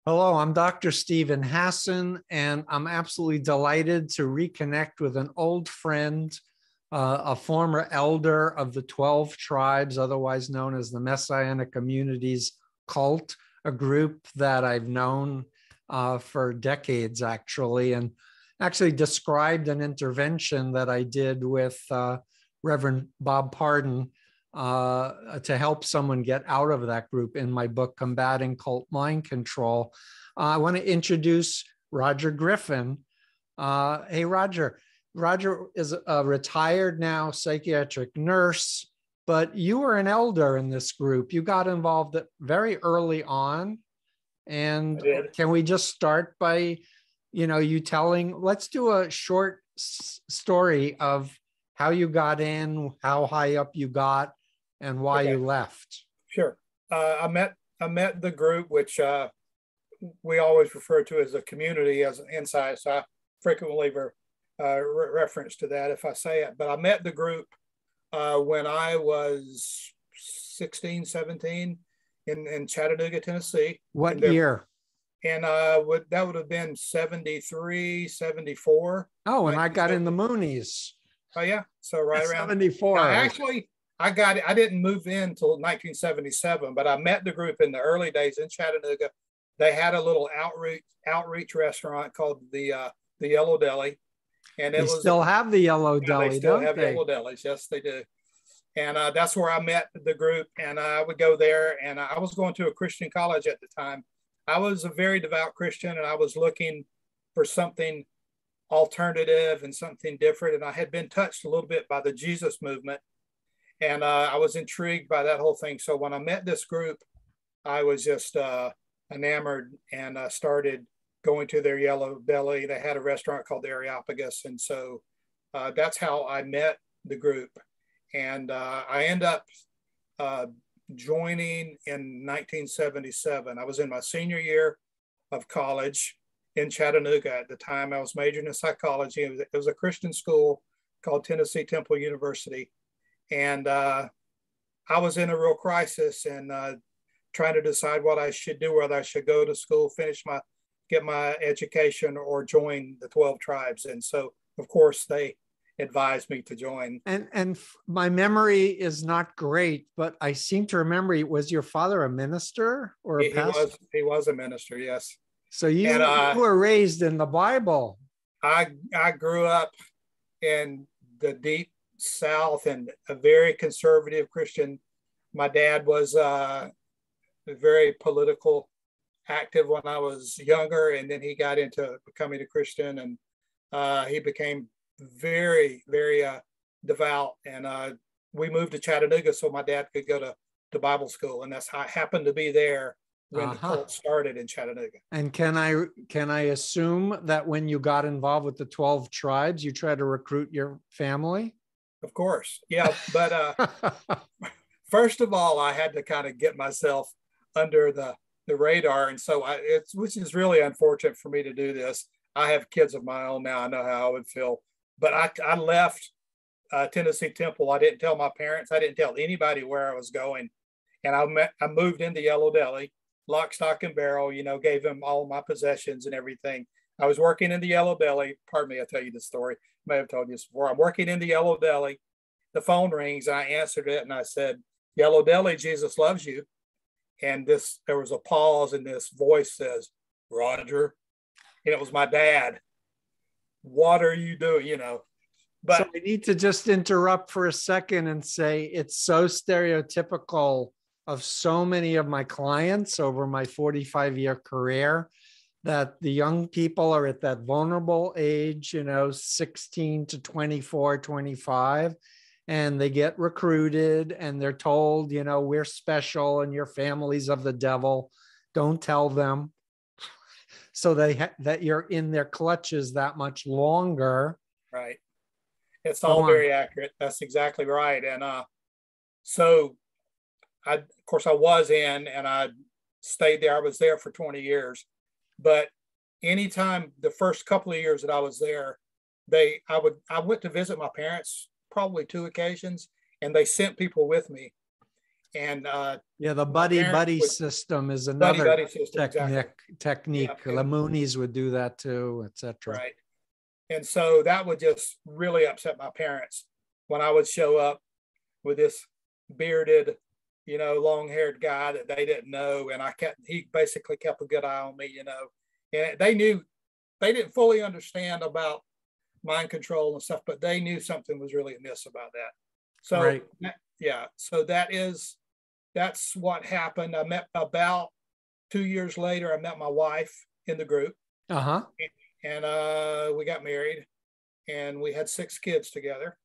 Hello, I'm Dr. Stephen Hassan, and I'm absolutely delighted to reconnect with an old friend, a former elder of the 12 tribes, otherwise known as the Messianic Communities Cult, a group that I've known for decades, actually, and actually described an intervention that I did with Reverend Bob Pardon to help someone get out of that group in my book, Combating Cult Mind Control. I want to introduce Roger Griffin. Hey, Roger. Roger is a retired now psychiatric nurse, but you were an elder in this group. You got involved very early on. And can we just start by, you telling, let's do a short story of how you got in, how high up you got, and why you left. Sure. I met the group, which we always refer to as a community, as an insight. So I frequently reference to that if I say it. But I met the group when I was 16, 17 in Chattanooga, Tennessee. What year? And that would have been 73, 74. Oh, and I got in the Moonies. Oh, yeah. So right around 74. Now, actually, I didn't move in until 1977, but I met the group in the early days in Chattanooga. They had a little outreach restaurant called the Yellow Deli. And they still have the Yellow Deli, they still have Yellow Delis. Yes, they do. And that's where I met the group. And I would go there. And I was going to a Christian college at the time. I was a very devout Christian, and I was looking for something alternative and something different. And I had been touched a little bit by the Jesus movement. And I was intrigued by that whole thing. So when I met this group, I was just enamored and started going to their Yellow Deli. They had a restaurant called the Areopagus. And so that's how I met the group. And I ended up joining in 1977. I was in my senior year of college in Chattanooga at the time. I was majoring in psychology. It was a Christian school called Tennessee Temple University. And I was in a real crisis and trying to decide what I should do, whether I should go to school, get my education, or join the 12 tribes. And so, of course, they advised me to join. And my memory is not great, but I seem to remember, was your father a minister or a pastor? He was a minister, yes. So you were raised in the Bible. I grew up in the deep South and a very conservative Christian. My dad was very political active when I was younger, and then he got into becoming a Christian, and he became very, very devout. And we moved to Chattanooga so my dad could go to Bible school, and that's how I happened to be there when the cult started in Chattanooga. And can I assume that when you got involved with the 12 tribes, you tried to recruit your family? Of course. Yeah. But first of all, I had to kind of get myself under the radar. And so which is really unfortunate for me to do this. I have kids of my own now. I know how I would feel. But I left Tennessee Temple. I didn't tell my parents. I didn't tell anybody where I was going. And I moved into Yellow Deli, lock, stock, and barrel, gave them all my possessions and everything. I was working in the Yellow Deli. Pardon me, I'll tell you this story. I may have told you this before. I'm working in the Yellow Deli. The phone rings, and I answered it, and I said, "Yellow Deli, Jesus loves you." And there was a pause, and this voice says, "Roger." And it was my dad. "What are you doing?" But so I need to just interrupt for a second and say it's so stereotypical of so many of my clients over my 45-year career that the young people are at that vulnerable age, 16 to 24, 25, and they get recruited and they're told, we're special and your family's of the devil. Don't tell them. So that you're in their clutches that much longer. Right. It's all very accurate. That's exactly right. And so of course I was in, and I stayed there. I was there for 20 years. But anytime the first couple of years that I was there, I went to visit my parents probably 2 occasions, and they sent people with me. And yeah, the my buddy parents buddy would, system is buddy another buddy system, exactly. technique. Yeah, The Moonies would do that too, etc. right. And so that would just really upset my parents when I would show up with this bearded, long-haired guy that they didn't know. And he basically kept a good eye on me, and they didn't fully understand about mind control and stuff, but they knew something was really amiss about that. So, right. Yeah. So that's what happened. I met about 2 years later, I met my wife in the group. Uh-huh. And we got married, and we had 6 kids together.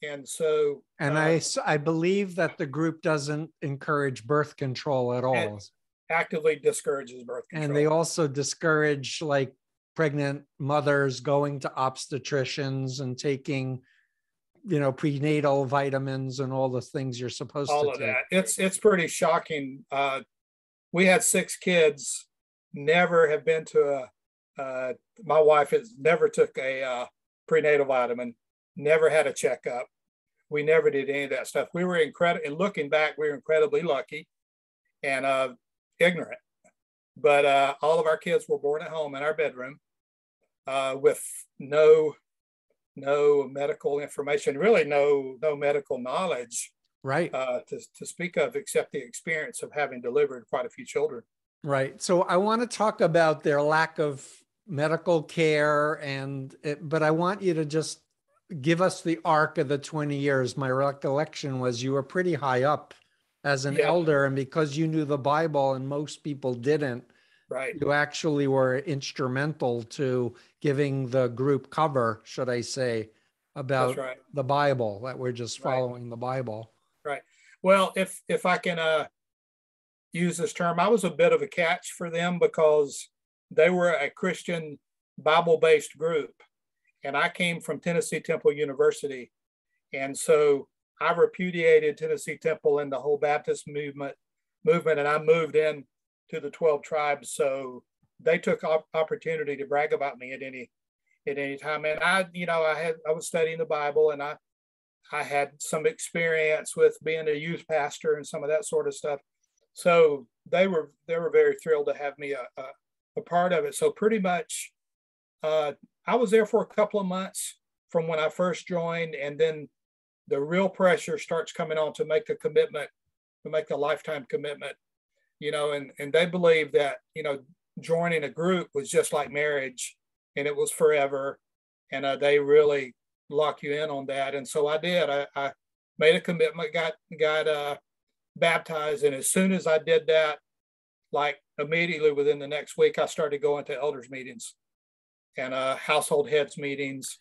And so, and I believe that the group doesn't encourage birth control at all. Actively discourages birth control. And they also discourage like pregnant mothers going to obstetricians and taking, prenatal vitamins and all the things you're supposed all to of take. That. It's pretty shocking. We had 6 kids, never have been to my wife has never took a prenatal vitamin, never had a checkup. We never did any of that stuff. We were and looking back, we were incredibly lucky and ignorant. But all of our kids were born at home in our bedroom with no medical information, really no medical knowledge, right? To speak of, except the experience of having delivered quite a few children. Right. So I want to talk about their lack of medical care, but I want you to just give us the arc of the 20 years. My recollection was you were pretty high up as an elder, and because you knew the Bible and most people didn't, right, you actually were instrumental to giving the group cover, should I say, about the Bible, that we're just following the Bible. Right. Well, if I can use this term, I was a bit of a catch for them because they were a Christian Bible-based group, and I came from Tennessee Temple University. And so I repudiated Tennessee Temple and the whole Baptist movement, and I moved in to the 12 tribes. So they took opportunity to brag about me at any time. And I was studying the Bible, and I had some experience with being a youth pastor and some of that sort of stuff. So they were very thrilled to have me a part of it. So pretty much I was there for a couple of months from when I first joined, and then the real pressure starts coming on to make a commitment, to make a lifetime commitment, and they believe that, joining a group was just like marriage and it was forever. And they really lock you in on that. And so I did. I made a commitment, got baptized. And as soon as I did that, like immediately within the next week, I started going to elders meetings and household heads meetings.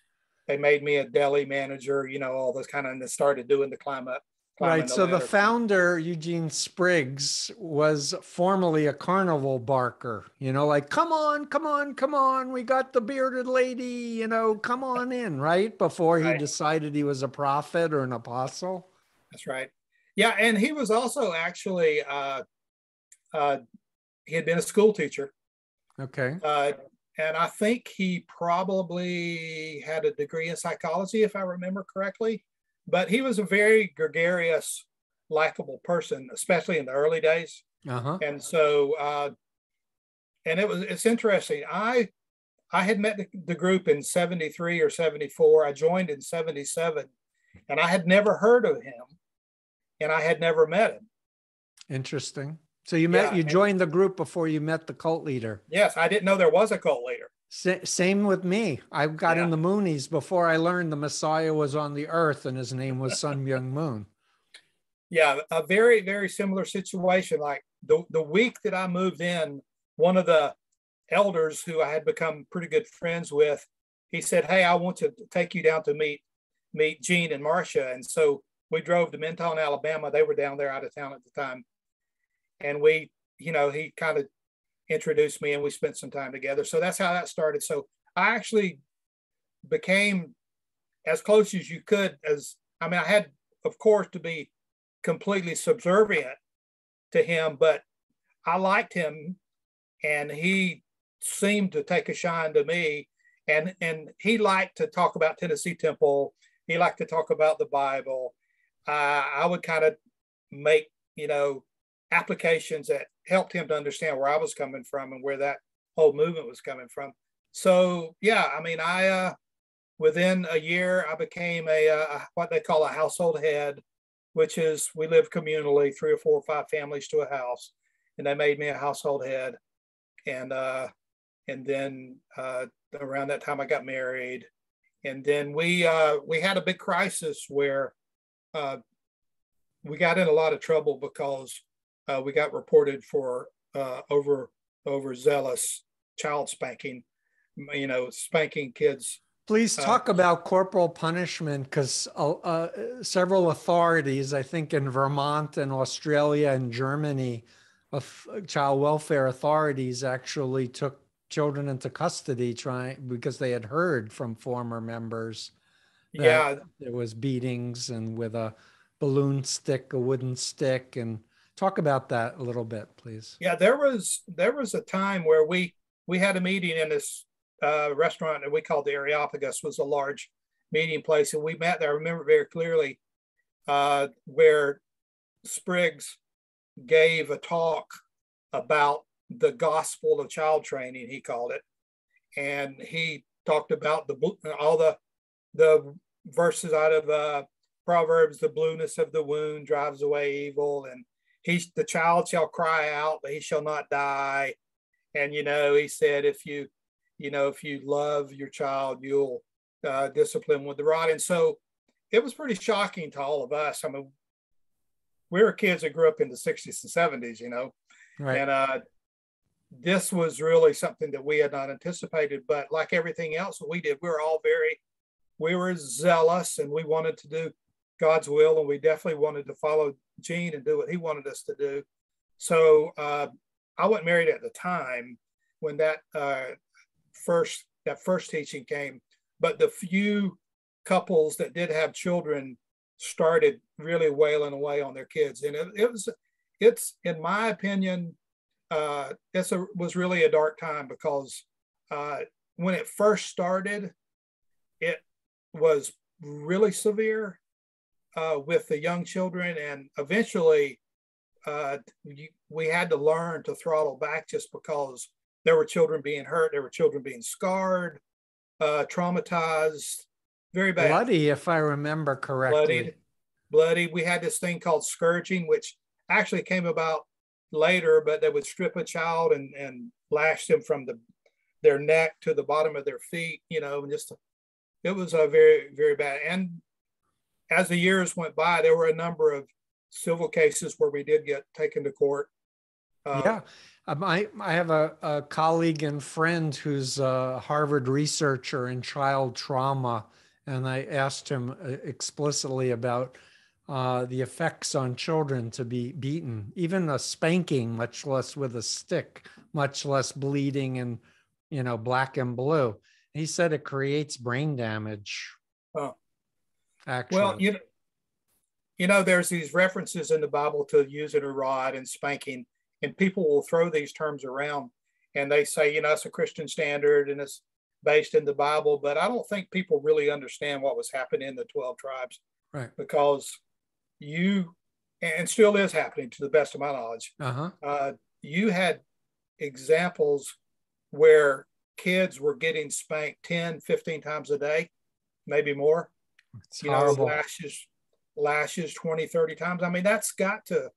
They made me a deli manager, all this kind of, and they started doing the climb up. Right. So the founder, Eugene Spriggs, was formerly a carnival barker, like, come on. We got the bearded lady, come on in, right? Before he decided he was a prophet or an apostle. That's right. Yeah. And he was also actually, he had been a school teacher. Okay. And I think he probably had a degree in psychology, if I remember correctly. But he was a very gregarious, likable person, especially in the early days. Uh-huh. And so, and it's interesting. I had met the group in 73 or 74. I joined in 77, and I had never heard of him, and I had never met him. Interesting. So you joined the group before you met the cult leader. Yes, I didn't know there was a cult leader. Same with me. I got in the Moonies before I learned the Messiah was on the earth and his name was Sun Myung Moon. Yeah, a very, very similar situation. Like the week that I moved in, one of the elders who I had become pretty good friends with, he said, "Hey, I want to take you down to meet Gene and Marcia." And so we drove to Minton, Alabama. They were down there out of town at the time. And we, he kind of introduced me and we spent some time together. So that's how that started. So I actually became as close as you could I had, of course, to be completely subservient to him, but I liked him and he seemed to take a shine to me. And he liked to talk about Tennessee Temple. He liked to talk about the Bible. I would kind of make, applications that helped him to understand where I was coming from and where that whole movement was coming from. So yeah, I mean, I within a year I became a what they call a household head, which is we live communally, 3 or 4 or 5 families to a house, and they made me a household head. And then around that time I got married, and then we had a big crisis where we got in a lot of trouble because we got reported for overzealous child spanking, spanking kids. Please talk about corporal punishment, because several authorities, I think in Vermont and Australia and Germany, child welfare authorities actually took children into custody because they had heard from former members that there was beatings and with a balloon stick, a wooden stick. And talk about that a little bit, please. Yeah, there was a time where we had a meeting in this restaurant that we called the Areopagus. Was a large meeting place, and we met there. I remember very clearly where Spriggs gave a talk about the gospel of child training, he called it, and he talked about all the verses out of Proverbs. The blueness of the wound drives away evil, and the child shall cry out, but he shall not die. And he said, if you love your child, you'll discipline with the rod. And so it was pretty shocking to all of us. I mean, we were kids that grew up in the 60s and 70s, right. And this was really something that we had not anticipated. But like everything else that we did, we were zealous, and we wanted to do God's will, and we definitely wanted to follow Gene and do what he wanted us to do. So I wasn't married at the time when that first teaching came, but the few couples that did have children started really wailing away on their kids. And it's in my opinion, was really a dark time, because when it first started, it was really severe with the young children, and eventually we had to learn to throttle back, just because there were children being hurt, there were children being scarred, traumatized, very bad. Bloody, if I remember correctly. Bloody. We had this thing called scourging, which actually came about later, but they would strip a child and lash them from their neck to the bottom of their feet, and it was a very, very bad. And as the years went by, there were a number of civil cases where we did get taken to court. I have a colleague and friend who's a Harvard researcher in child trauma, and I asked him explicitly about the effects on children to be beaten, even a spanking, much less with a stick, much less bleeding and black and blue. He said it creates brain damage. Actually. Well, there's these references in the Bible to using a rod and spanking, and people will throw these terms around, and they say, it's a Christian standard and it's based in the Bible, but I don't think people really understand what was happening in the 12 tribes, right? Because and still is happening to the best of my knowledge. You had examples where kids were getting spanked 10, 15 times a day, maybe more. It's horrible. Lashes 20, 30 times. I mean, that's got to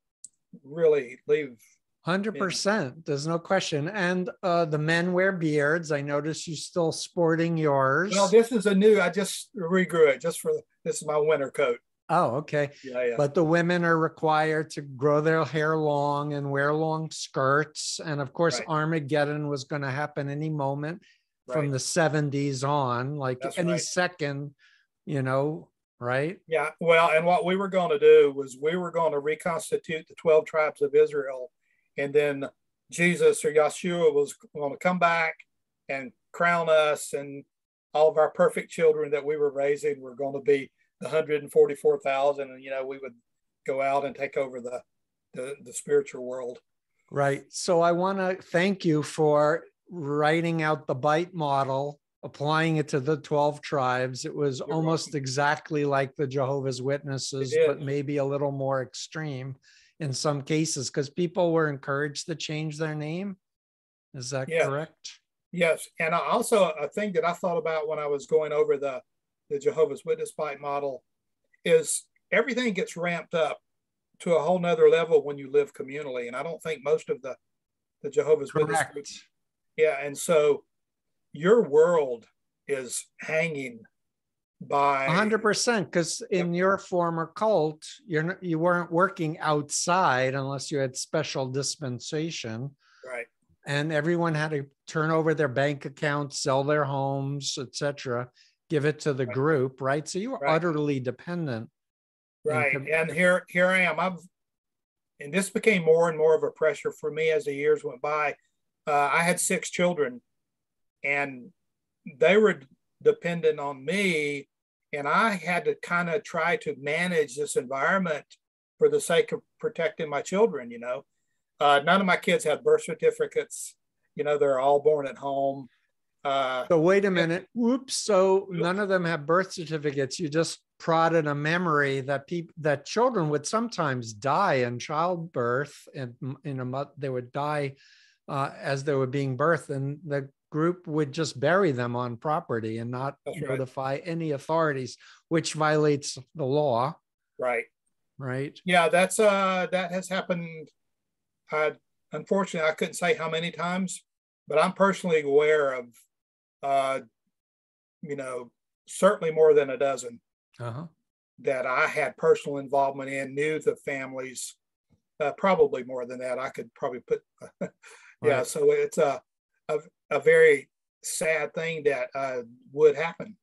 really leave. 100%. There's no question. And the men wear beards. I notice you still sporting yours. Well, this is I just regrew it this is my winter coat. Oh, okay. Yeah. But the women are required to grow their hair long and wear long skirts. And of course, right. Armageddon was going to happen any moment from the 70s on, like that's any second, right? Yeah. Well, and what we were going to do was we were going to reconstitute the 12 tribes of Israel. And then Jesus or Yeshua was going to come back and crown us, and all of our perfect children that we were raising were going to be the 144,000, and we would go out and take over the spiritual world. Right. So I want to thank you for writing out the BITE model, applying it to the 12 tribes. It was almost exactly like the Jehovah's Witnesses, but maybe a little more extreme. in some cases because people were encouraged to change their name. Is that correct? Yes. And also a thing that I thought about when I was going over the Jehovah's Witness pipe model is everything gets ramped up to a whole nother level when you live communally. And I don't think most of the Jehovah's Witness groups. Yeah. And so your world is hanging by 100%, because in your former cult, you weren't working outside unless you had special dispensation. Right. And everyone had to turn over their bank accounts, sell their homes, etc., give it to the group, right? So you were utterly dependent. Right. And here I am. And this became more and more of a pressure for me as the years went by. I had 6 children, and they were dependent on me, and I had to kind of try to manage this environment for the sake of protecting my children. None of my kids had birth certificates. They're all born at home. So wait a minute. Whoops. So none of them have birth certificates. You just prodded a memory that children would sometimes die in childbirth, and they would die as they were being birthed, and the group would just bury them on property and not notify any authorities, which violates the law. Right. Right. Yeah, that has happened. Unfortunately, I couldn't say how many times, but I'm personally aware of, certainly more than a dozen that I had personal involvement in, knew the families, probably more than that. I could probably put, yeah. So it's a very sad thing that would happen.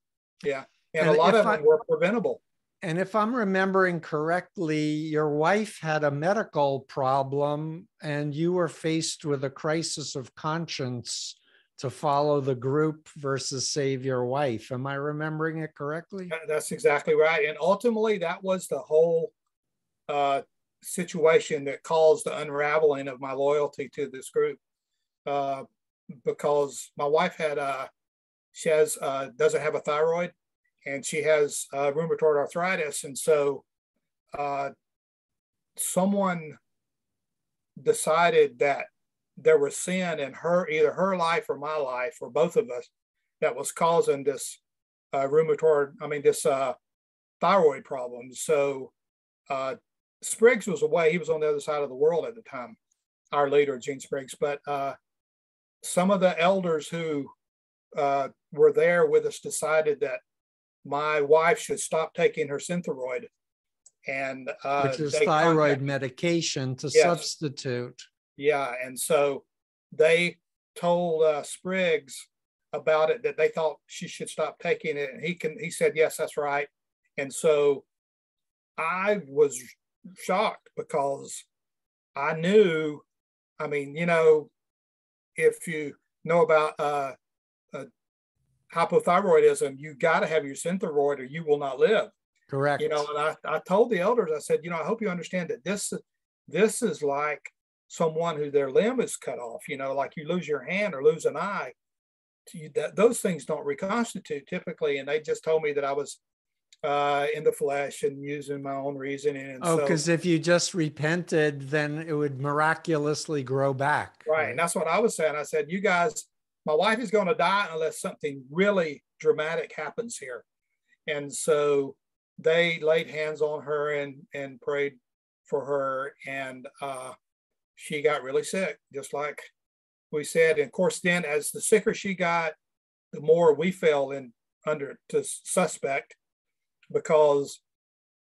Yeah. And a lot of them were preventable. And if I'm remembering correctly, your wife had a medical problem and you were faced with a crisis of conscience to follow the group versus save your wife. Am I remembering it correctly? That's exactly right. And ultimately, that was the whole situation that caused the unraveling of my loyalty to this group. Because my wife doesn't have a thyroid, and she has rheumatoid arthritis. And so someone decided that there was sin in either her life or my life, or both of us, that was causing this thyroid problem. So Spriggs was away. He was on the other side of the world at the time, our leader, Gene Spriggs. But some of the elders who were there with us decided that my wife should stop taking her Synthroid, and which is thyroid medication to substitute. Yeah, and so they told Spriggs about it, that they thought she should stop taking it, and he said, yes, that's right. And so I was shocked, because I knew, if you know about hypothyroidism, you got to have your Synthroid or you will not live. Correct. And I told the elders, I said, I hope you understand that this is like someone who their limb is cut off, like you lose your hand or lose an eye. Those things don't reconstitute typically. And they just told me that I was in the flesh and using my own reasoning. And because if you just repented, then it would miraculously grow back. Right. And that's what I was saying. I said, you guys, my wife is going to die unless something really dramatic happens here. And so they laid hands on her and prayed for her. And she got really sick, just like we said. And of course, then as the sicker she got, the more we fell under to suspect, because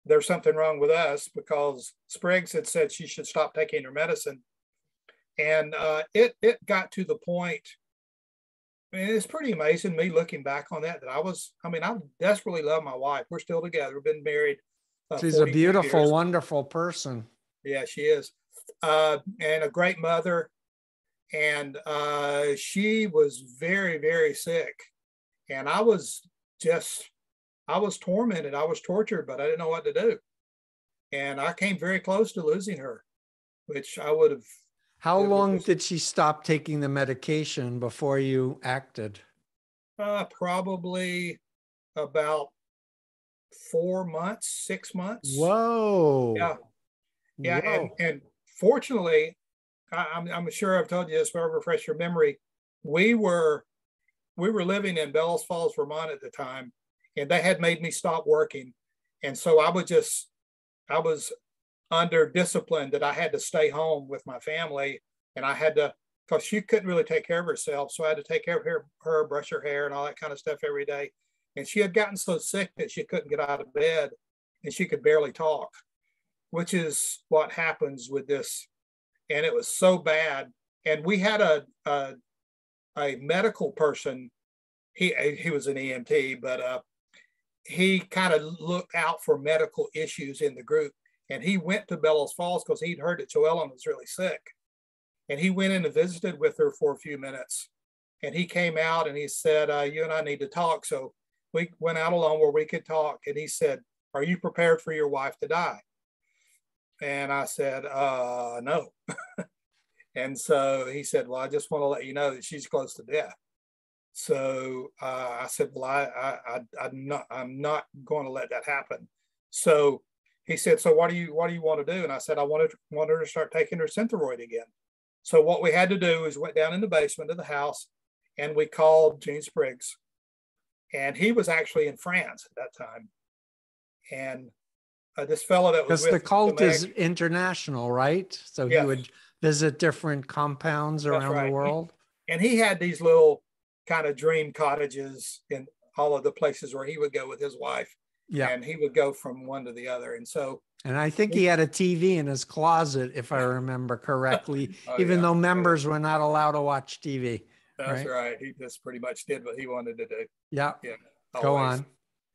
there's something wrong with us, because Spriggs had said she should stop taking her medicine. And it got to the point, it's pretty amazing, me looking back on that I desperately love my wife. We're still together. We've been married. She's a beautiful, wonderful person. Yeah, she is. And a great mother. And she was very, very sick. And I was tormented. I was tortured, but I didn't know what to do. And I came very close to losing her, which I would have. How long did she stop taking the medication before you acted? Probably about 4 months, 6 months. Whoa. Yeah. Yeah, Whoa. and fortunately, I'm sure I've told you this, but I'll refresh your memory. We were living in Bellows Falls, Vermont at the time, and they had made me stop working, and so I was under discipline that I had to stay home with my family, and I had to, because she couldn't really take care of herself, so I had to take care of her, brush her hair, and all that kind of stuff every day. And she had gotten so sick that she couldn't get out of bed, and she could barely talk, which is what happens with this. And it was so bad. And we had a medical person. He was an EMT, but he kind of looked out for medical issues in the group. And he went to Bellows Falls because he'd heard that Joellen was really sick. And he went in and visited with her for a few minutes. And he came out and he said, you and I need to talk. So we went out alone where we could talk. And he said, are you prepared for your wife to die? And I said, no. And so he said, well, I just want to let you know that she's close to death. So I said, well, I'm not going to let that happen. So he said, so what do you want to do? And I said, I want her to start taking her Synthroid again. So what we had to do is went down in the basement of the house and we called Gene Spriggs. And he was actually in France at that time. And this fellow that was because the cult is international, right? So he would visit different compounds around the world. And he had these little kind of dream cottages in all of the places where he would go with his wife. Yeah. And he would go from one to the other. And so. And I think he had a TV in his closet, if I remember correctly, even though members were not allowed to watch TV. That's right. He just pretty much did what he wanted to do. Yeah. Go on.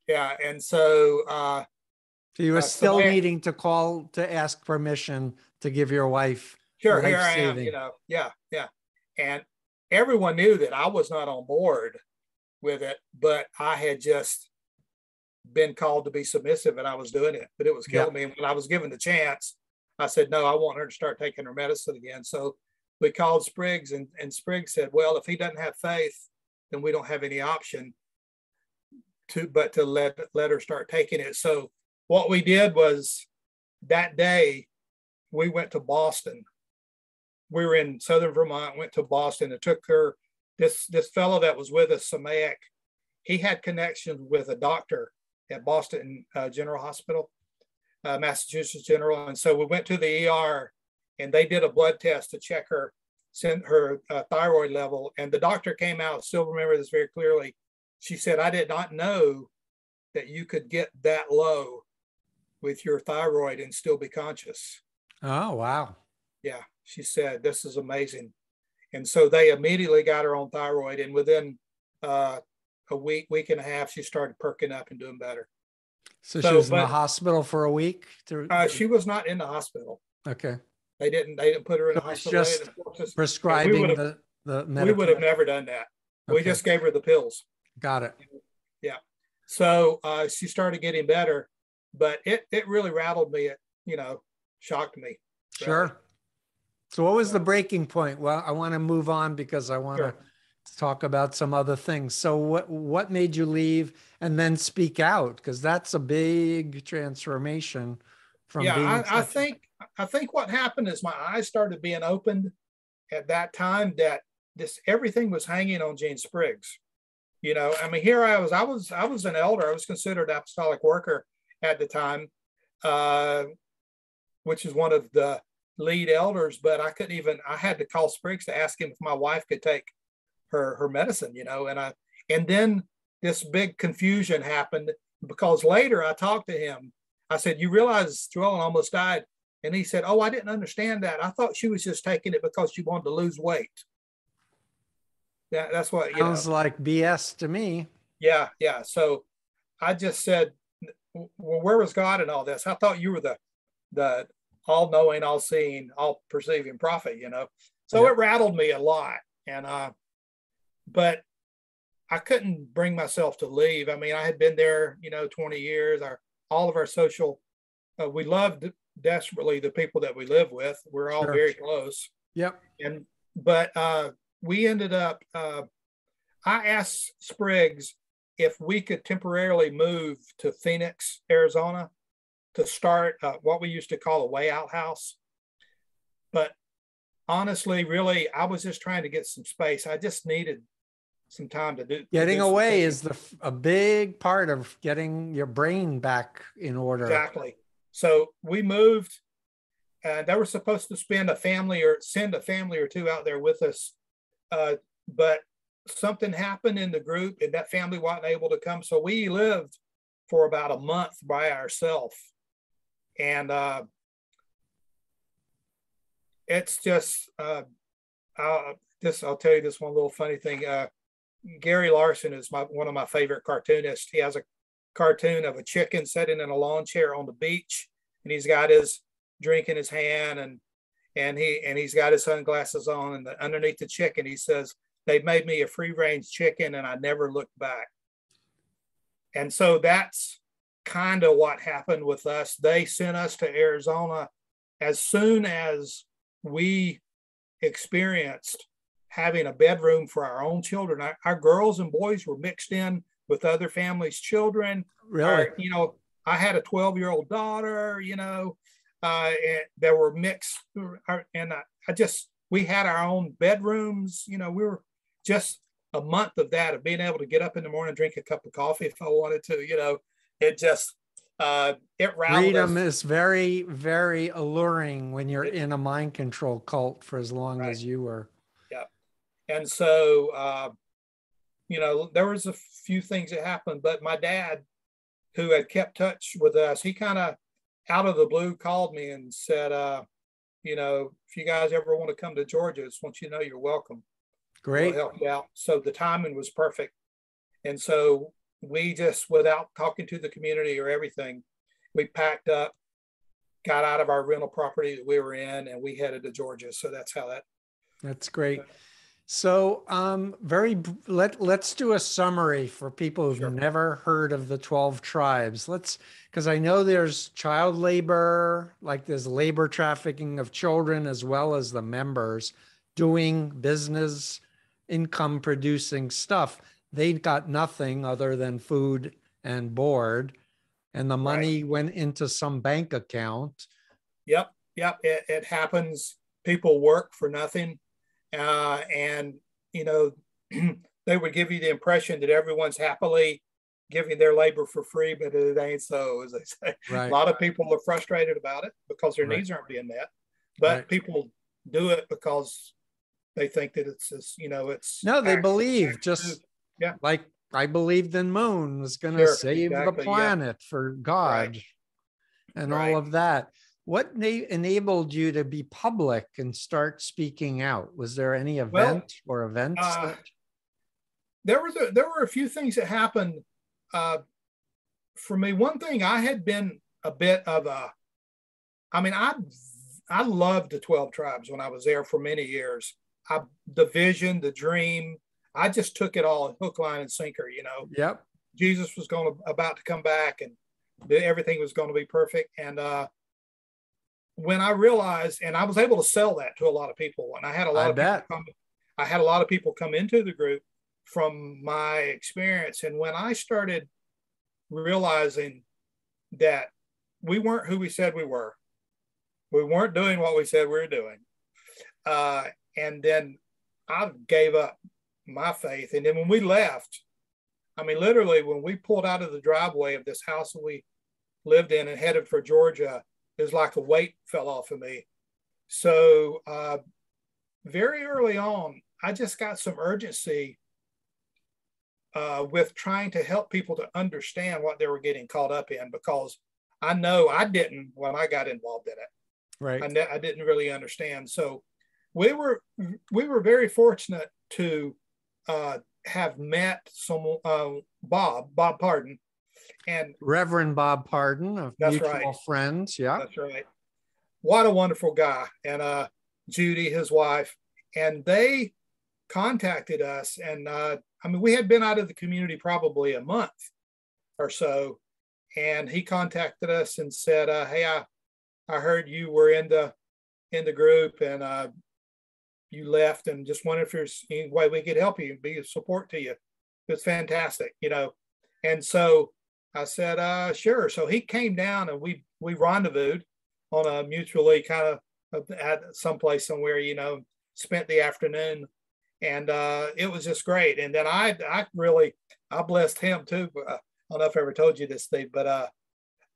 Yeah. And so, so you were still needing to call to ask permission to give your wife. Sure, here I am, Yeah. And everyone knew that I was not on board with it, but I had just been called to be submissive and I was doing it, but it was killing me. And when I was given the chance, I said, no, I want her to start taking her medicine again. So we called Spriggs and Spriggs said, well, if he doesn't have faith, then we don't have any option to let her start taking it. So what we did was that day we went to Boston. We were in Southern Vermont, went to Boston and took her, this fellow that was with us, Samayak, he had connections with a doctor at Boston General Hospital, Massachusetts General. And so we went to the ER and they did a blood test to check her thyroid level. And the doctor came out, still remember this very clearly. She said, I did not know that you could get that low with your thyroid and still be conscious. Oh, wow. Yeah. She said, this is amazing. And so they immediately got her on thyroid. And within a week and a half, she started perking up and doing better. So she was in the hospital for a week? She was not in the hospital. Okay. They didn't put her in the hospital. Just prescribing the medication. We would have never done that. Okay. We just gave her the pills. Got it. Yeah. So she started getting better, but it really rattled me. It, shocked me. Sure. Really. So what was the breaking point? Well, I want to move on because I want to talk about some other things. So what made you leave and then speak out? Because that's a big transformation from being. I think what happened is my eyes started being opened at that time that everything was hanging on Gene Spriggs. Here I was an elder. I was considered apostolic worker at the time, which is one of the lead elders, but I had to call Spriggs to ask him if my wife could take her medicine, and then this big confusion happened because later I talked to him. I said, you realize Joellen almost died? And he said, oh, I didn't understand that. I thought she was just taking it because she wanted to lose weight. Yeah, that's what sounds like BS to me. Yeah. So I just said, well, where was God in all this? I thought you were the all-knowing, all-seeing, all-perceiving prophet, So It rattled me a lot. And but I couldn't bring myself to leave. I had been there, 20 years. All of our social, we loved desperately the people that we live with. We're all very close. Yep. But we ended up, I asked Spriggs if we could temporarily move to Phoenix, Arizona to start what we used to call a way out house. But honestly, really, I was just trying to get some space. I just needed some time to do. Getting away is a big part of getting your brain back in order. Exactly. So we moved, and they were supposed to send a family or two out there with us. But something happened in the group and that family wasn't able to come. So we lived for about a month by ourselves. And it's just, I'll tell you this one little funny thing. Gary Larson is one of my favorite cartoonists. He has a cartoon of a chicken sitting in a lawn chair on the beach, and he's got his drink in his hand, and he's got his sunglasses on, and underneath the chicken he says, "They made me a free-range chicken and I never looked back." And so that's kind of what happened with us. They sent us to Arizona as soon as we experienced having a bedroom for our own children. Our girls and boys were mixed in with other families' children. Really? I had a 12-year-old daughter, and they were mixed. And we had our own bedrooms. We were just a month of that, of being able to get up in the morning, drink a cup of coffee if I wanted to, it just, it routed freedom us. is very, very alluring when you're in a mind control cult for as long as you were. Yeah. And so, there was a few things that happened, but my dad, who had kept touch with us, he kind of out of the blue called me and said, if you guys ever want to come to Georgia, I just want you to know you're welcome. Great. We'll help you out. So the timing was perfect. And so we just, without talking to the community or everything, we packed up, got out of our rental property that we were in, and we headed to Georgia. So that's how that. That's great. So let's do a summary for people who've never heard of the 12 tribes. Because I know there's child labor, like there's labor trafficking of children, as well as the members doing business, income producing stuff. They got nothing other than food and board, and the money went into some bank account. Yep. It happens. People work for nothing. And they would give you the impression that everyone's happily giving their labor for free, but it ain't so, as they say. Right. A lot of people are frustrated about it because their needs aren't being met, but people do it because they think that it's it's. No, they believe, just like I believed in Moon was going to save the planet for God and all of that. What enabled you to be public and start speaking out? Was there any event or events? There were a few things that happened for me. One thing, I had been a bit of I loved the 12 tribes when I was there for many years. The vision, the dream, I just took it all hook, line, and sinker. Yep. Jesus was about to come back, and everything was going to be perfect. And when I realized, and I was able to sell that to a lot of people, and I had a lot of people come into the group from my experience. And when I started realizing that we weren't who we said we weren't doing what we said we were doing, and then I gave up my faith. And then when we left, literally when we pulled out of the driveway of this house that we lived in and headed for Georgia, it was like a weight fell off of me. So very early on, I just got some urgency with trying to help people to understand what they were getting caught up in, because I know I didn't when I got involved in it. Right. I didn't really understand. So we were very fortunate to have met someone, Bob Pardon, and Reverend Bob Pardon of mutual friends. Yeah, that's right. What a wonderful guy. And Judy, his wife, and they contacted us. And we had been out of the community probably a month or so, and he contacted us and said, "Hey, I heard you were in the group, and you left, and just wondered if there's any way we could help you and be a support to you. It's fantastic, And so I said, sure. So he came down, and we we rendezvoused on a mutually kind of at someplace somewhere, spent the afternoon, and it was just great. And then I blessed him too. I don't know if I ever told you this, Steve, but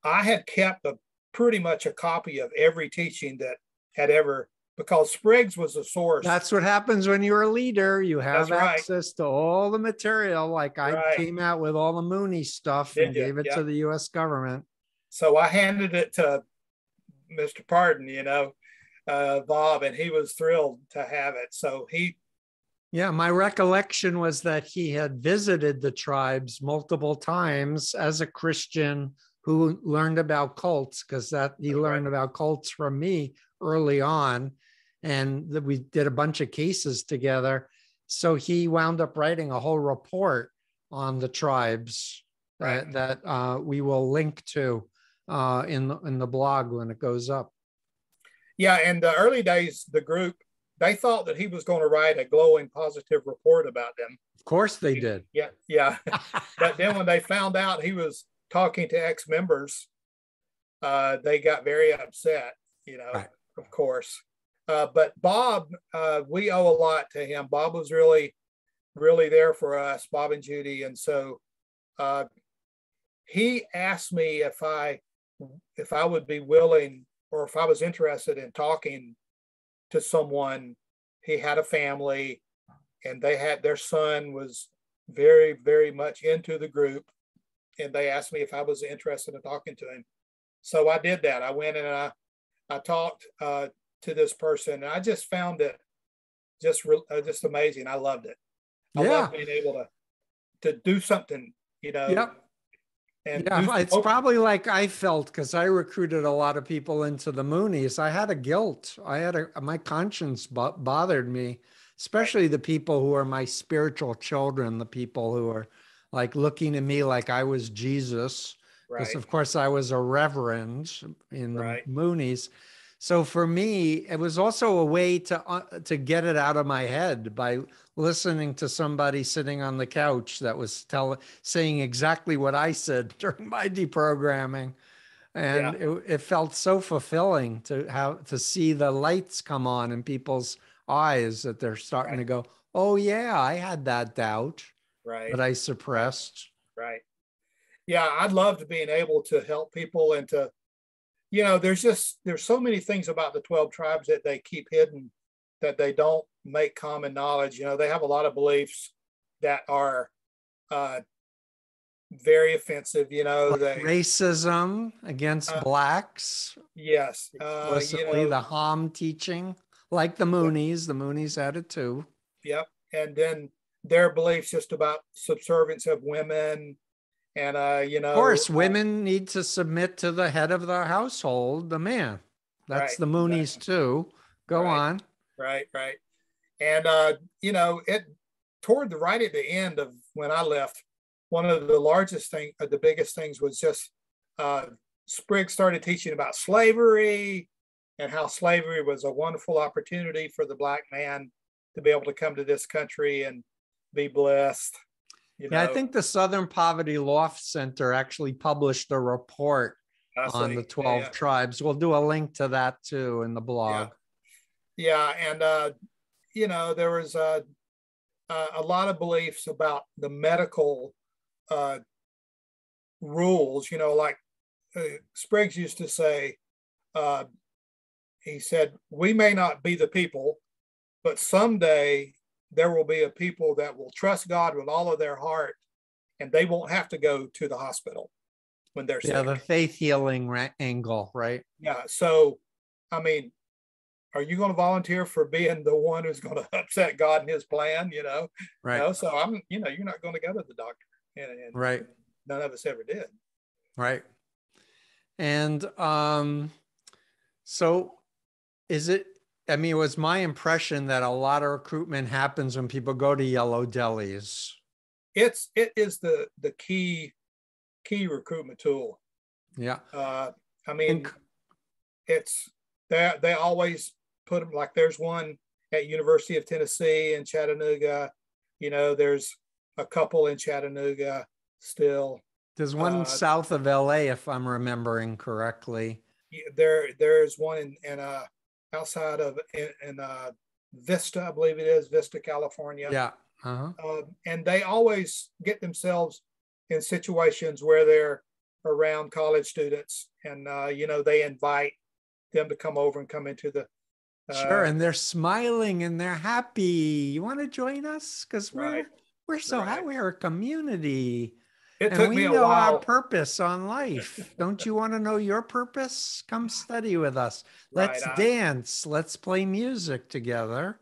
I had kept pretty much a copy of every teaching that had ever, because Spriggs was a source. That's what happens when you're a leader. You have access to all the material. Like I came out with all the Mooney stuff and gave it to the U.S. government. So I handed it to Mr. Pardon, Bob, and he was thrilled to have it. So my recollection was that he had visited the tribes multiple times as a Christian who learned about cults, because he learned about cults from me early on, and we did a bunch of cases together. So he wound up writing a whole report on the tribes that we will link to in the blog when it goes up. Yeah, in the early days, the group, they thought that he was going to write a glowing positive report about them. Of course they did. Yeah. But then when they found out he was talking to ex-members, they got very upset, of course. But Bob, we owe a lot to him. Bob was really, really there for us, Bob and Judy. And so he asked me if I would be willing, or if I was interested in talking to someone. He had a family, and their son was very, very much into the group. And they asked me if I was interested in talking to him. So I did that. I went and I talked to this person, and I just found it just amazing. I loved it. I love being able to do something, Yep. And it's probably like I felt, because I recruited a lot of people into the Moonies. I had a guilt. My conscience bothered me, especially the people who are my spiritual children, the people who are like looking at me like I was Jesus, because of course I was a reverend in the Moonies. So for me, it was also a way to get it out of my head by listening to somebody sitting on the couch that was saying exactly what I said during my deprogramming. And it felt so fulfilling to see the lights come on in people's eyes, that they're starting to go, oh yeah, I had that doubt that I suppressed. Right. Yeah, I loved being able to help people, and to, there's so many things about the 12 tribes that they keep hidden, that they don't make common knowledge. They have a lot of beliefs that are very offensive, racism against blacks. Yes. Explicitly, the Ham teaching, like the Moonies. The Moonies had it too. Yep. And then their beliefs just about subservience of women. And, of course, women need to submit to the head of the household, the man. That's the Moonies too. Go on. Right. And, it toward right at the end of when I left, one of the biggest things was just Spriggs started teaching about slavery, and how slavery was a wonderful opportunity for the Black man to be able to come to this country and be blessed. I think the Southern Poverty Law Center actually published a report on the 12 tribes. We'll do a link to that too in the blog. Yeah. And, there was a lot of beliefs about the medical rules, like Spriggs used to say, he said, we may not be the people, but someday there will be a people that will trust God with all of their heart, and they won't have to go to the hospital when they're sick. The faith healing angle, right? Yeah. So, I mean, are you going to volunteer for being the one who's going to upset God and his plan, Right. So you're not going to go to the doctor. And right. None of us ever did. Right. And so it was my impression that a lot of recruitment happens when people go to yellow delis. It is the key recruitment tool. Yeah. It's they always put them, like there's one at University of Tennessee in Chattanooga. There's a couple in Chattanooga still. There's one south of LA, if I'm remembering correctly. There's one in outside of in Vista, I believe it is, Vista, California. Yeah. Uh-huh. And they always get themselves in situations where they're around college students, and they invite them to come over and come into the sure, and they're smiling and they're happy. You want to join us? Because we're so happy. We're a community. It took me a while. Our purpose on life. Don't you want to know your purpose? Come study with us. Let's dance. Let's play music together.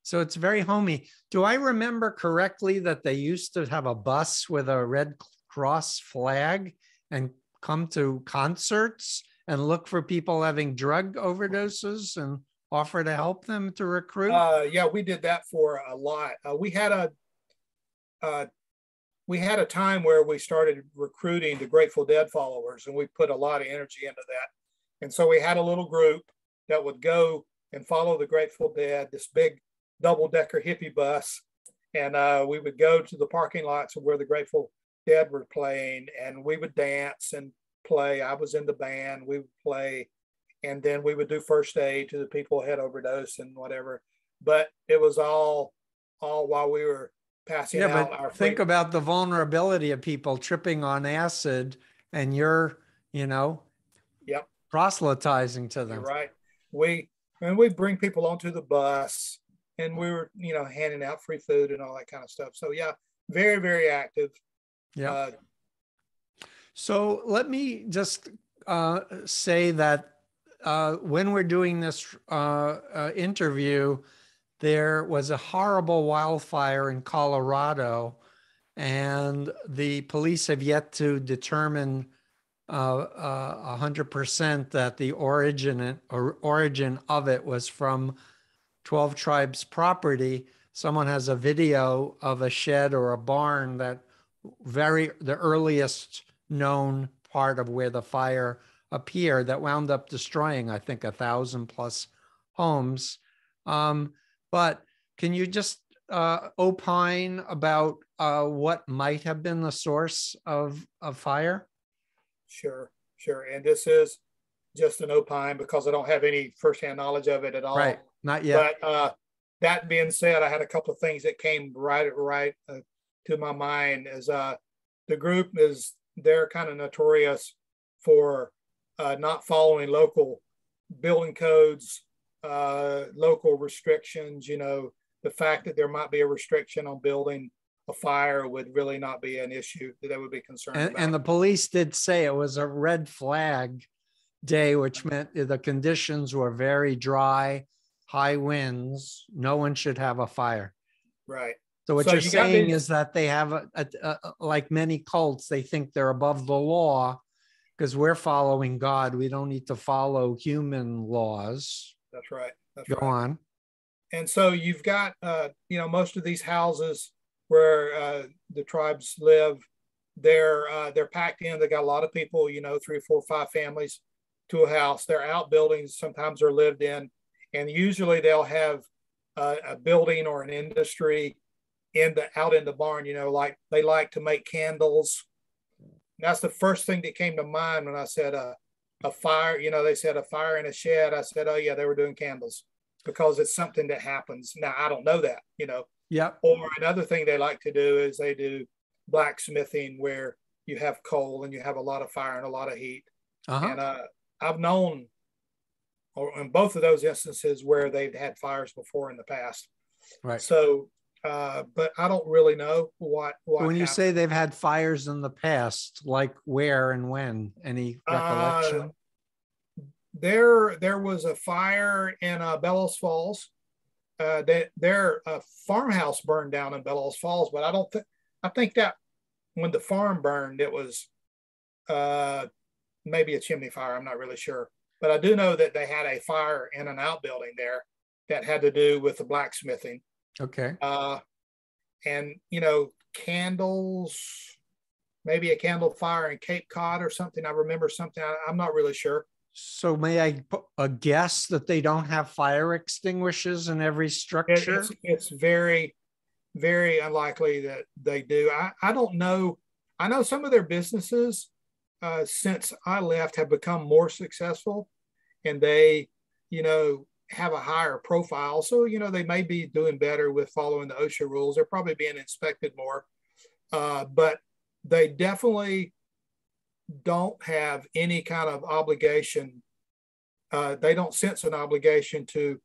So it's very homey. Do I remember correctly that they used to have a bus with a Red Cross flag and come to concerts and look for people having drug overdoses and offer to help them to recruit? Yeah, we did that for a lot. We had a time where we started recruiting the Grateful Dead followers, and we put a lot of energy into that. And so we had a little group that would go and follow the Grateful Dead, this big double-decker hippie bus. And we would go to the parking lots of where the Grateful Dead were playing, and we would dance and play. I was in the band, we would play, and then we would do first aid to the people who had overdosed and whatever. But it was all while we were passing out our free. Think about the vulnerability of people tripping on acid, and you're, proselytizing to them. You're right. We bring people onto the bus, and we were, handing out free food and all that kind of stuff. So yeah, very, very active. Yeah. So let me just say that when we're doing this interview, there was a horrible wildfire in Colorado, and the police have yet to determine 100% that the origin of it was from 12 Tribes property. Someone has a video of a shed or a barn that the earliest known part of where the fire appeared that wound up destroying, I think, 1,000+ homes. But can you just opine about what might have been the source of fire? Sure. And this is just an opine because I don't have any firsthand knowledge of it at all. Right, not yet. But that being said, I had a couple of things that came right to my mind. As the group they're kind of notorious for not following local building codes, local restrictions. The fact that there might be a restriction on building a fire would really not be an issue that they would be concerned about. And the police did say it was a red flag day, which meant the conditions were very dry, high winds. No one should have a fire. Right. So what you're saying is that they have, like many cults, they think they're above the law because we're following God. We don't need to follow human laws. That's right. Go on. And so you've got, most of these houses where the tribes live, they're packed in. They got a lot of people, 3, 4, 5 families to a house. Their outbuildings sometimes are lived in, and usually they'll have a building or an industry out in the barn. Like they like to make candles. And that's the first thing that came to mind when I said a fire. They said a fire in a shed. I said, oh yeah, they were doing candles because it's something that happens. Now I don't know that, Yeah. Or another thing they like to do is they do blacksmithing where you have coal and you have a lot of fire and a lot of heat. And I've known in both of those instances where they've had fires before in the past. Right. So, but I don't really know what when you say they've had fires in the past, like where and when, any recollection? There was a fire in Bellows Falls. Their farmhouse burned down in Bellows Falls, but I think that when the farm burned, it was maybe a chimney fire. I'm not really sure, but I do know that they had a fire in an outbuilding there that had to do with the blacksmithing. Okay. And candles, maybe a candle fire in Cape Cod or something. I remember something. I'm not really sure. So may I guess that they don't have fire extinguishers in every structure? It's very, very unlikely that they do. I don't know I know some of their businesses since I left have become more successful, and they, have a higher profile. So, they may be doing better with following the OSHA rules. They're probably being inspected more, but they definitely don't have any kind of obligation. They don't sense an obligation to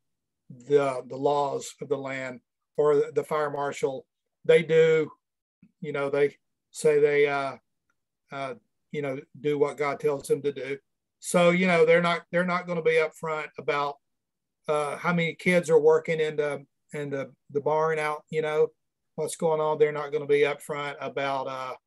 the laws of the land or the fire marshal. They do, they say they, do what God tells them to do. So, they're not going to be upfront about how many kids are working in the barn out, what's going on. They're not going to be upfront about,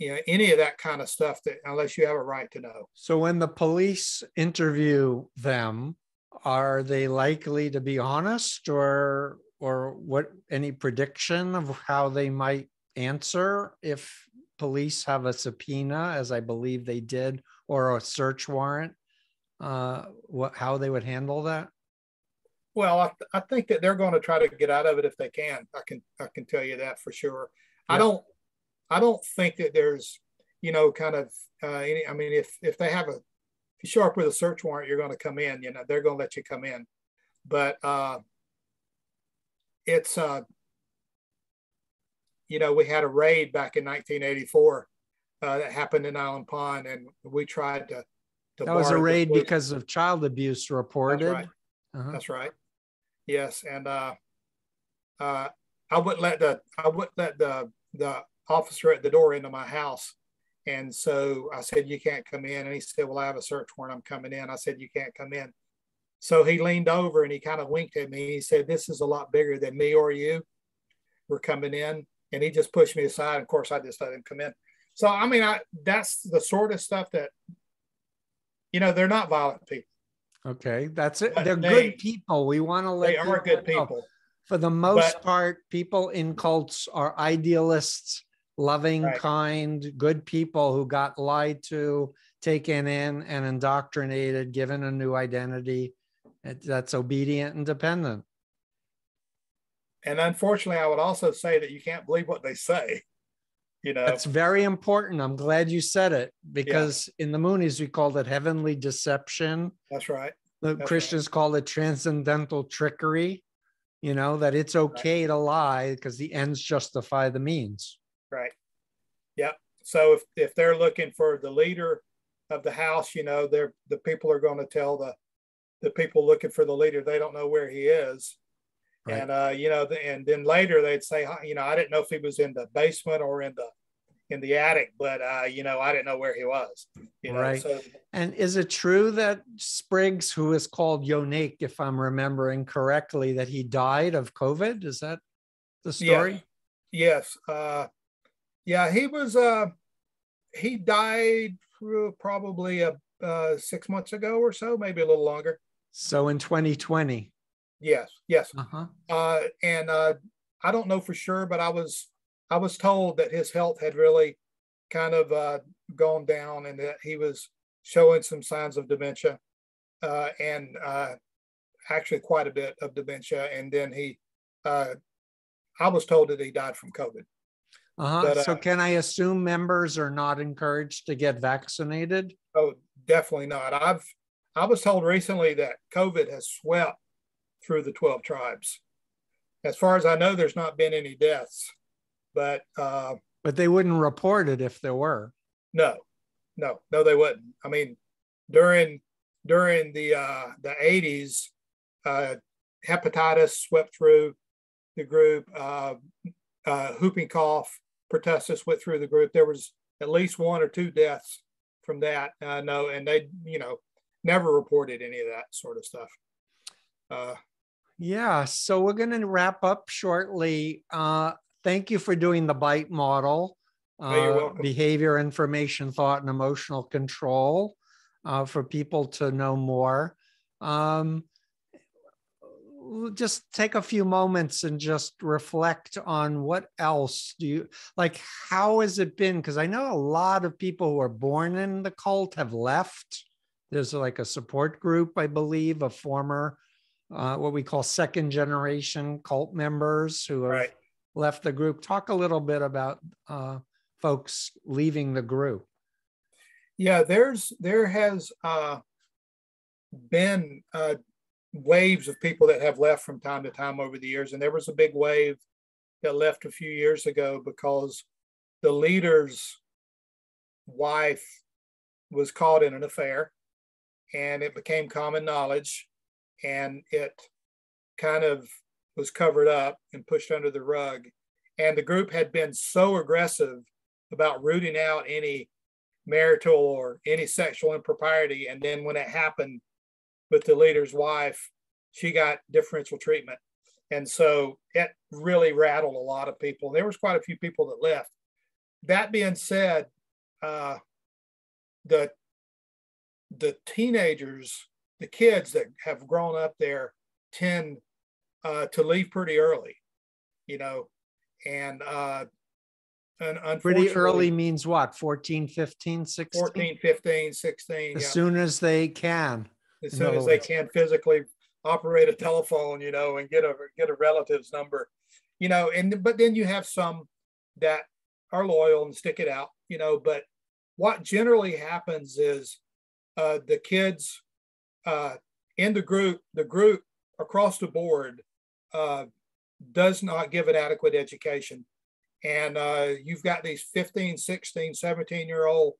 any of that kind of stuff that unless you have a right to know. So when the police interview them, are they likely to be honest, or what, any prediction of how they might answer if police have a subpoena, as I believe they did, or a search warrant, how they would handle that? Well, I think that they're going to try to get out of it if they can. I can tell you that for sure. Yep. I don't think that there's, kind of any. I mean, if they have if you show up with a search warrant, you're going to come in. They're going to let you come in. But it's we had a raid back in 1984 that happened in Island Pond, and we tried to. That was a raid because of child abuse reported. That's right. Uh-huh. That's right. Yes, and I wouldn't let the officer at the door into my house, and so I said, "You can't come in." And he said, "Well, I have a search warrant. I'm coming in." I said, "You can't come in." So he leaned over and he kind of winked at me. He said, "This is a lot bigger than me or you. We're coming in." And he just pushed me aside. Of course, I just let him come in. So I mean, that's the sort of stuff that they're not violent people. Okay, that's it. They're good people. We want to let they are good people. For the most part, people in cults are idealists, loving, right, kind, good people who got lied to, taken in, and indoctrinated, given a new identity that's obedient and dependent. And unfortunately, I would also say that you can't believe what they say. That's very important. I'm glad you said it, because in the Moonies, we called it heavenly deception. That's right. The Christians call it transcendental trickery, that it's okay to lie because the ends justify the means. Right. Yep. So if they're looking for the leader of the house, the people are going to tell the people looking for the leader, they don't know where he is. Right. And, and then later they'd say, I didn't know if he was in the basement or in the attic, but, I didn't know where he was. Right. So, and is it true that Spriggs, who is called Yonik, if I'm remembering correctly, that he died of COVID? Is that the story? Yes. He was, he died probably 6 months ago or so, maybe a little longer. So in 2020. Yes. Uh-huh. And I don't know for sure, but I was told that his health had really kind of gone down, and that he was showing some signs of dementia, and actually quite a bit of dementia. And then I was told that he died from COVID. But, so can I assume members are not encouraged to get vaccinated? Oh, definitely not. I was told recently that COVID has swept through the 12 tribes. As far as I know, there's not been any deaths, but they wouldn't report it if there were. No, they wouldn't. I mean, during the 80s, hepatitis swept through the group. Whooping cough, pertussis went through the group. There was at least 1 or 2 deaths from that. No, and they, never reported any of that sort of stuff. So we're going to wrap up shortly. Thank you for doing the BITE model. You're welcome. Behavior, information, thought, and emotional control, for people to know more. Just take a few moments and just reflect on what else do you like. How has it been? Because I know a lot of people who are born in the cult have left. There's like a support group, I believe, of former what we call second generation cult members who have left the group. Talk a little bit about folks leaving the group? Yeah, there has been waves of people that have left from time to time over the years. And there was a big wave that left a few years ago because the leader's wife was caught in an affair, and it became common knowledge, and it kind of was covered up and pushed under the rug. And the group had been so aggressive about rooting out any marital or any sexual impropriety. And then when it happened with the leader's wife, she got differential treatment. And so it really rattled a lot of people. There was quite a few people that left. That being said, the teenagers, the kids that have grown up there tend to leave pretty early, and unfortunately. Pretty early means what? 14, 15, 16? 14, 15, 16. As soon as they can. As soon as they can physically operate a telephone, and get a relative's number, but then you have some that are loyal and stick it out, but what generally happens is the kids in the group across the board does not give an adequate education. And you've got these 15, 16, 17-year-old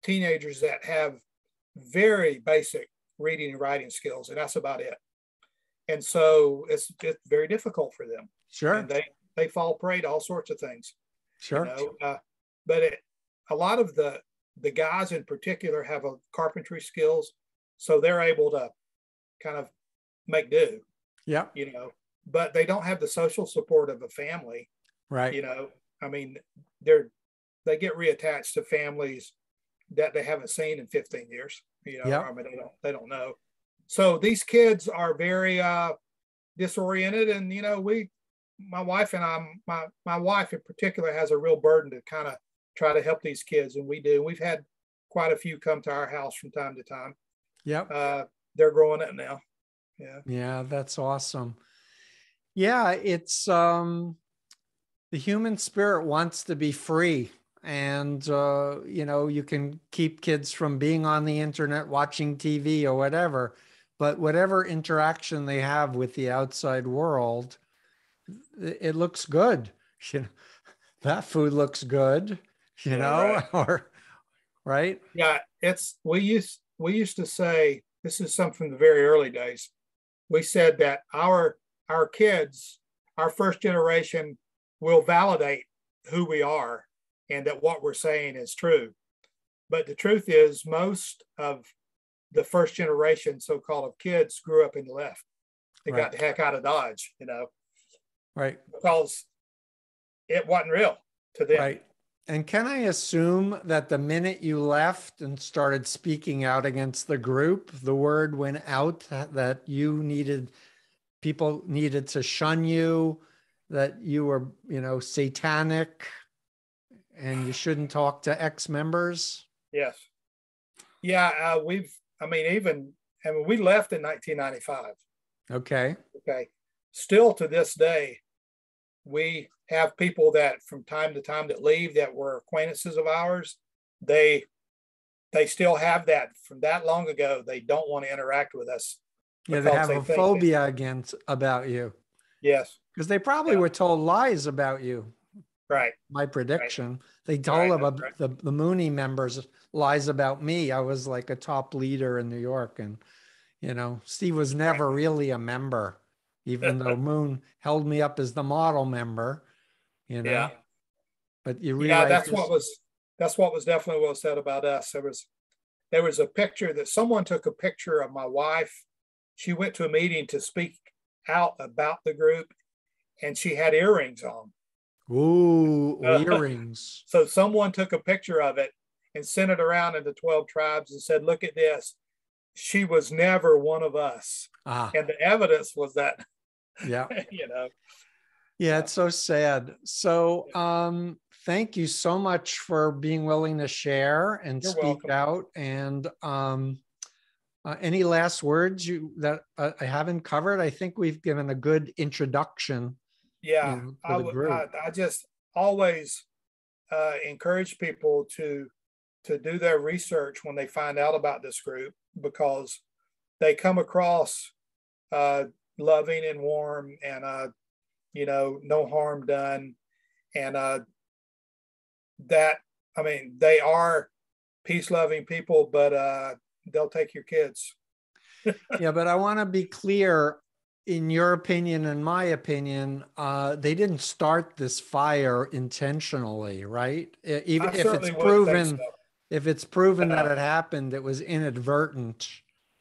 teenagers that have very basic reading and writing skills, and that's about it. And so it's very difficult for them. Sure. And they fall prey to all sorts of things. Sure. But a lot of the guys in particular have a carpentry skills, so they're able to kind of make do. Yeah. But they don't have the social support of a family. Right. I mean, they get reattached to families that they haven't seen in 15 years. Yep. I mean, they don't know. So these kids are very disoriented, and my wife and I, my wife in particular has a real burden to kind of try to help these kids, and we do. We've had quite a few come to our house from time to time. Yep. They're growing up now. Yeah. Yeah, that's awesome. Yeah, it's the human spirit wants to be free. And, you can keep kids from being on the internet, watching TV or whatever, but whatever interaction they have with the outside world, it looks good. That food looks good, Right. or right. Yeah. We used to say, this is something from the very early days. We said that our kids, our first generation, will validate who we are and that what we're saying is true. But the truth is, most of the first generation, so-called, of kids grew up in the left. They got the heck out of Dodge, Right. Because it wasn't real to them. Right. And can I assume that the minute you left and started speaking out against the group, the word went out that people needed to shun you, that you were, satanic, and you shouldn't talk to ex-members? Yes. Yeah. We left in 1995. Okay. Still to this day, we have people that from time to time that leave that were acquaintances of ours. They still have that from that long ago. They don't want to interact with us. Yeah, they have a phobia about you. Yes. Because they probably were told lies about you. Right. My prediction. Right. They told about the Mooney members lies about me. I was like a top leader in New York. And, Steve was never really a member, even though Moon held me up as the model member, Yeah. But you realize that's what was definitely well said about us. There was a picture that someone took a picture of my wife. She went to a meeting to speak out about the group, and she had earrings on. Ooh, earrings. So someone took a picture of it and sent it around in the 12 tribes and said, look at this. She was never one of us. And the evidence was that. Yeah. Yeah, it's so sad. So thank you so much for being willing to share and You're speak welcome. out. And any last words that I haven't covered? I think we've given a good introduction. Yeah, to the group. I just always encourage people to do their research when they find out about this group, because they come across loving and warm, and no harm done, and that, I mean, they are peace-loving people, but they'll take your kids. Yeah, but I want to be clear. In your opinion and my opinion, they didn't start this fire intentionally, right? Even I if it's certainly wouldn't think proven, so. if it's proven that it happened, it was inadvertent.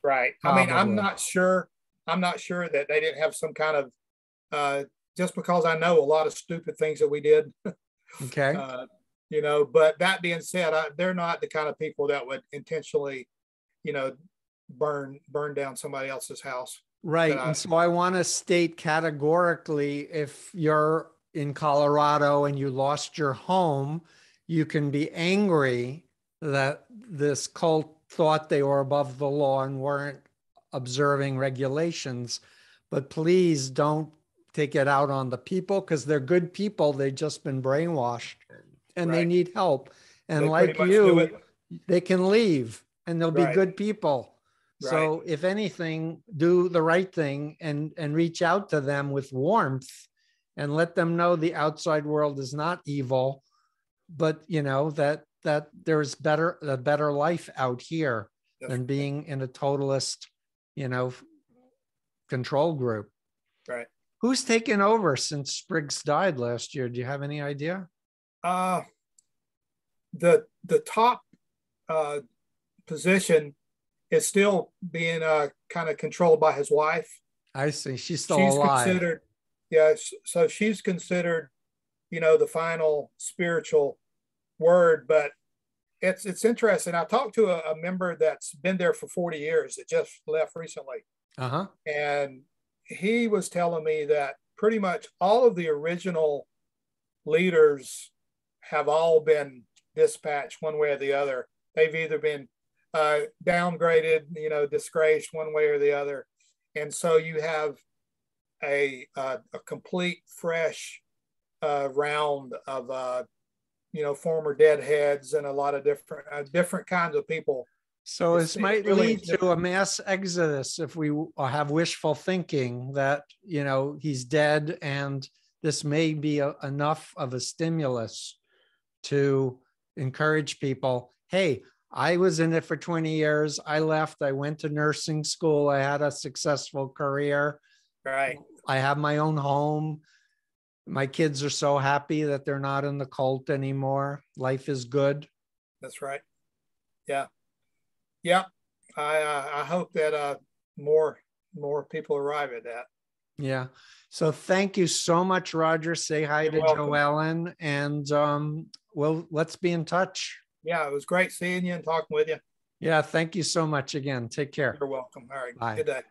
Right. I mean, I'm Probably. not sure. I'm not sure that they didn't have some kind of, just because I know a lot of stupid things that we did, Okay. But that being said, they're not the kind of people that would intentionally, burn down somebody else's house. Right. And so I want to state categorically, if you're in Colorado and you lost your home, you can be angry that this cult thought they were above the law and weren't observing regulations. But please don't take it out on the people, because they're good people. They've just been brainwashed and they need help. And They like pretty much do you, it. they can leave and they'll be Right. good people. Right. So if anything, do the right thing and reach out to them with warmth and let them know the outside world is not evil, but that there's a better life out here than being in a totalist, control group. Right. Who's taken over since Spriggs died last year? Do you have any idea? The top position is still being kind of controlled by his wife. I see. She's still alive. Considered, yeah. So she's considered, the final spiritual word. But it's interesting. I talked to a member that's been there for 40 years that just left recently. Uh-huh. And he was telling me that pretty much all of the original leaders have all been dispatched one way or the other. They've either been downgraded, disgraced one way or the other. And so you have a complete fresh round of, former deadheads and a lot of different kinds of people. So this might lead to a mass exodus if we have wishful thinking that, he's dead, and this may be enough of a stimulus to encourage people. Hey, I was in it for 20 years. I left. I went to nursing school. I had a successful career. Right. I have my own home. My kids are so happy that they're not in the cult anymore. Life is good. That's right. Yeah. Yeah. I hope that more people arrive at that. Yeah. So thank you so much, Roger. Say hi to Joellen, and let's be in touch. Yeah, it was great seeing you and talking with you. Yeah, thank you so much again. Take care. You're welcome. All right. Bye. Good day.